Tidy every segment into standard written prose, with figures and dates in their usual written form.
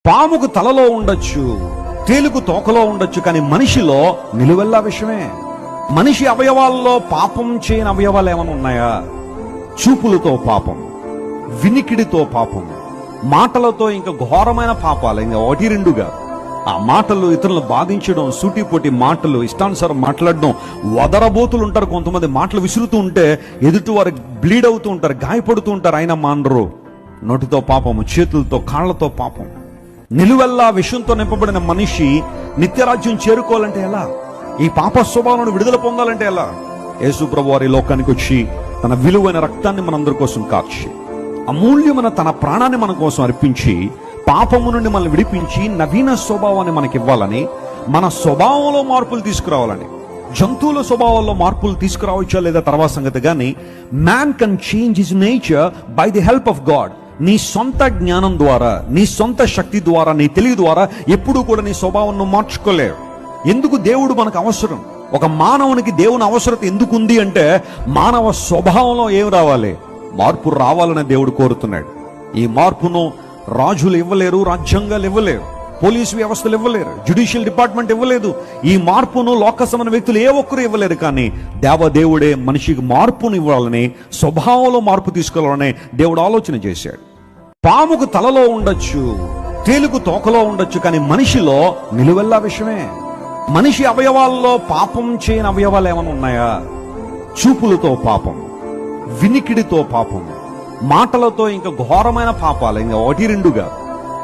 పాముకు తలలో ఉండొచ్చు, తేలుకు తోకలో ఉండొచ్చు, కానీ మనిషిలో నిలువెల్లా విషయమే. మనిషి అవయవాల్లో పాపం చేయని అవయవాలు ఏమైనా ఉన్నాయా? చూపులతో పాపం, వినికిడితో పాపం, మాటలతో ఇంకా ఘోరమైన పాపాలు, ఇంకా ఒకటి రెండుగా. ఆ మాటలు ఇతరులను బాధించడం, సూటిపోటి మాటలు, ఇష్టానుసారం మాట్లాడడం. వదరబోతులు ఉంటారు కొంతమంది, మాటలు విసురుతూ ఉంటే ఎదుటి వారు బ్లీడ్ అవుతూ ఉంటారు, గాయపడుతూ ఉంటారు, అయినా మానరు. నోటితో పాపము, చేతులతో కాళ్లతో పాపం. నిలువెల్లా విషయంతో నింపబడిన మనిషి నిత్యరాజ్యం చేరుకోవాలంటే ఎలా? ఈ పాప స్వభావం విడుదల పొందాలంటే ఎలా? యేసు ప్రభు వారి లోకానికి వచ్చి తన విలువైన రక్తాన్ని మనందరి కోసం కార్చి, అమూల్యమైన తన ప్రాణాన్ని మన కోసం అర్పించి, పాపము నుండి మనల్ని విడిపించి నవీన స్వభావాన్ని మనకి ఇవ్వాలని, మన స్వభావంలో మార్పులు తీసుకురావాలని. జంతువుల స్వభావాల్లో మార్పులు తీసుకురావచ్చా లేదా తర్వాత సంగతి, కానీ man can change his nature by the help of God. నీ సొంత జ్ఞానం ద్వారా, నీ సొంత శక్తి ద్వారా, నీ తెలివి ద్వారా ఎప్పుడూ కూడా నీ స్వభావం మార్చుకోలేవు. ఎందుకు దేవుడు మనకు అవసరం? ఒక మానవునికి దేవుని అవసరత ఎందుకు ఉంది అంటే, మానవ స్వభావంలో ఏం రావాలి? మార్పు రావాలని దేవుడు కోరుతున్నాడు. ఈ మార్పును రాజులు ఇవ్వలేరు, రాజ్యాంగాలు ఇవ్వలేరు, పోలీసు వ్యవస్థలు ఇవ్వలేరు, జ్యుడిషియల్ డిపార్ట్మెంట్ ఇవ్వలేదు. ఈ మార్పును లోకసమైన వ్యక్తులు ఏ ఒక్కరు ఇవ్వలేరు. కానీ దేవదేవుడే మనిషికి మార్పును ఇవ్వాలని, స్వభావంలో మార్పు తీసుకురావాలని దేవుడు ఆలోచన చేశాడు. పాముకు తలలో ఉండొచ్చు, తేలుకు తోకలో ఉండొచ్చు, కానీ మనిషిలో నిలువెల్లా విషయమే. మనిషి అవయవాల్లో పాపం చేయని అవయవాలు ఏమైనా ఉన్నాయా? చూపులతో పాపం, వినికిడితో పాపం, మాటలతో ఇంకా ఘోరమైన పాపాలు, ఇంకా ఒకటి రెండుగా.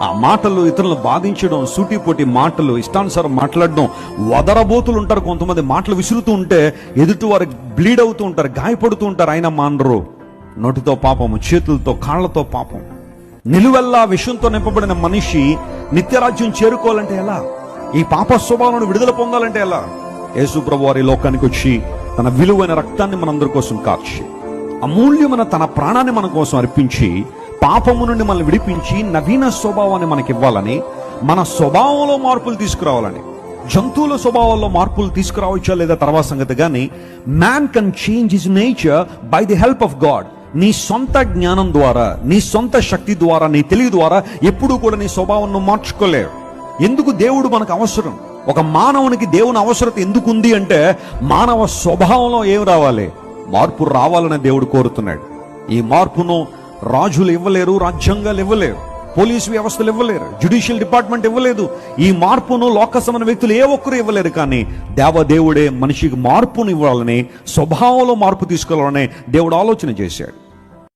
ఆ మాటలు ఇతరులను బాధించడం, సూటిపోటి మాటలు, ఇష్టానుసారం మాట్లాడడం. వదరబోతులు ఉంటారు కొంతమంది, మాటలు విసురుతూ ఉంటే ఎదుటి వారు బ్లీడ్ అవుతూ ఉంటారు, గాయపడుతూ ఉంటారు, అయినా మానరు. నోటితో పాపము, చేతులతో కాళ్లతో పాపం. నిలువెల్లా విషయంతో నింపబడిన మనిషి నిత్యరాజ్యం చేరుకోవాలంటే ఎలా? ఈ పాప స్వభావం విడుదల పొందాలంటే ఎలా? యేసు ప్రభు వారి లోకానికి వచ్చి తన విలువైన రక్తాన్ని మనందరి కోసం కార్చి, అమూల్యమైన తన ప్రాణాన్ని మన కోసం అర్పించి, పాపము నుండి మనల్ని విడిపించి నవీన స్వభావాన్ని మనకి ఇవ్వాలని, మన స్వభావంలో మార్పులు తీసుకురావాలని. జంతువుల స్వభావాల్లో మార్పులు తీసుకురావచ్చా లేదా తర్వాత సంగతి, కానీ man can change his nature by the help of God. నీ సొంత జ్ఞానం ద్వారా, నీ సొంత శక్తి ద్వారా, నీ తెలివి ద్వారా ఎప్పుడూ కూడా నీ స్వభావం మార్చుకోలేవు. ఎందుకు దేవుడు మనకు అవసరం? ఒక మానవునికి దేవుని అవసరత ఎందుకు ఉంది అంటే, మానవ స్వభావంలో ఏం రావాలి? మార్పు రావాలని దేవుడు కోరుతున్నాడు. ఈ మార్పును రాజులు ఇవ్వలేరు, రాజ్యాంగాలు ఇవ్వలేరు, పోలీసు వ్యవస్థలు ఇవ్వలేరు, జ్యుడిషియల్ డిపార్ట్మెంట్ ఇవ్వలేదు. ఈ మార్పును లోకసమైన వ్యక్తులు ఏ ఒక్కరు ఇవ్వలేరు. కానీ దేవదేవుడే మనిషికి మార్పును ఇవ్వాలని, స్వభావంలో మార్పు తీసుకురావాలని దేవుడు ఆలోచన చేశాడు.